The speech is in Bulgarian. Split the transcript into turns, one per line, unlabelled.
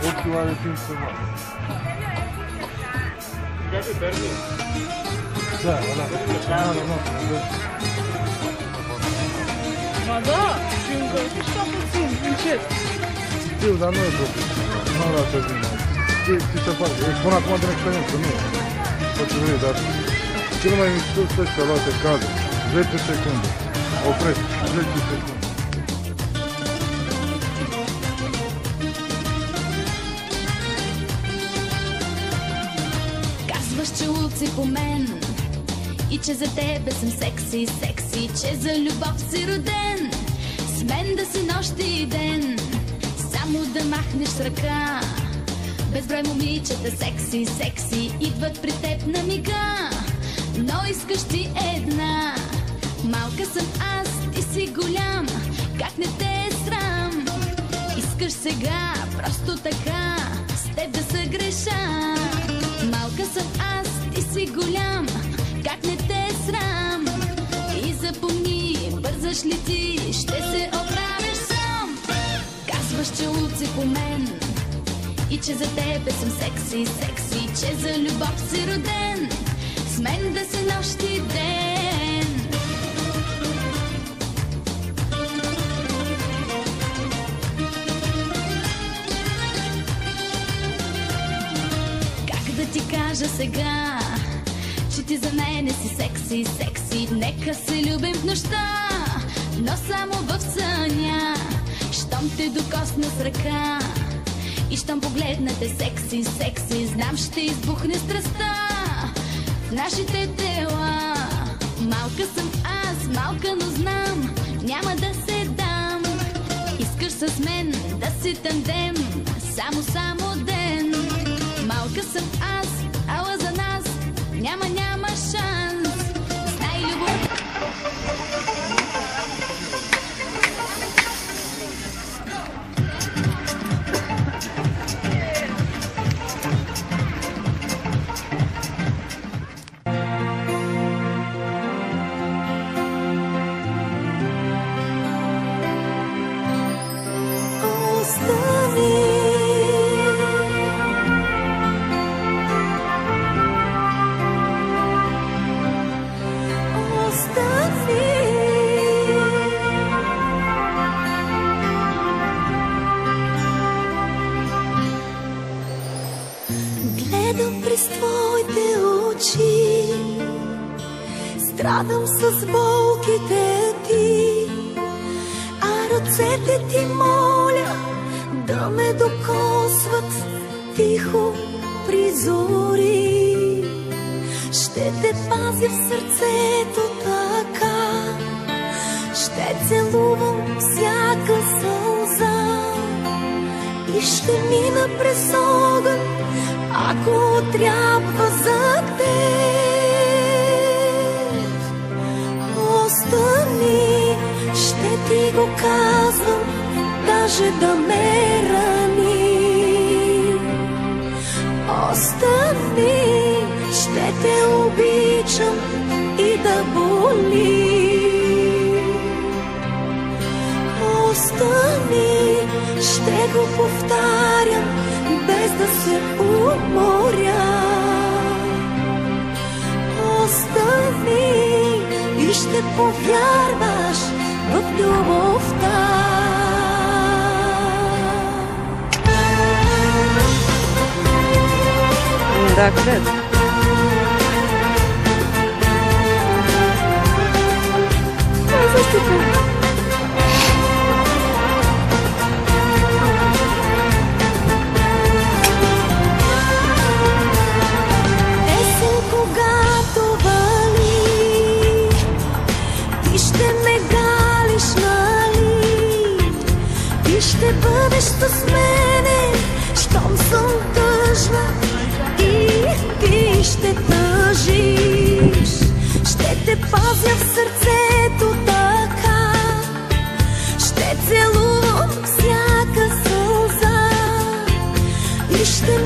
Occhiuale senza mano.
Ma da, sta puțin, încet.
Știu, dar nu e proprio. Nu arată bine. Ce se face? Eu spun acum din experiență, nu. Poate vrei, dar cel mai mișto stă ăștia luate cadre. 10 secunde. Opresc. 10 secunde.
Че улци по мен и че за тебе съм секси, секси, че за любов си роден, с мен да си нощ и ден, само да махнеш с ръка. Безброй момичета секси, секси, идват при теб на мига, но искаш ти една. Малка съм аз, ти си голям, как не те е срам? Искаш сега, просто така, с теб да се греша. Малка съм аз, ти си голям, как не те е срам? И запомни, бързаш ли ти, ще се оправиш сам. Казваш, че улци по мен и че за тебе съм секси, секси, че за любов си роден, с мен да си нощ и ден. Ти кажа сега, че ти за мене си секси, секси. Нека се любим в нощта, но само в съня. Щом те докосна с ръка и щом погледнете секси, секси, знам ще избухне страстта в нашите тела. Малка съм аз, малка, но знам, няма да се дам. Искаш с мен да си тандем, само ден. Малка съм аз, ала за нас няма шанс. Знай любов.
Страдам с болките ти, а ръцете ти моля да ме докосват тихо при зори. Ще те пазя в сърцето така, ще целувам всяка сълза и ще мина през огън, ако трябва за теб. Остани, ще ти го казвам, даже да ме рани. Остани, ще те обичам и да боли. Остани, ще го повтарям, без да се уморя. Остави и ще повярваш в любовта.
Да, къде? Това е същото.
Есен, когато вали, ти ще ме галиш, нали? Ти ще бъдеш с мене, щом съм тъжна, и ти ще тъжиш. Ще те пазя в сърцето така, ще целувам всяка сълза и ще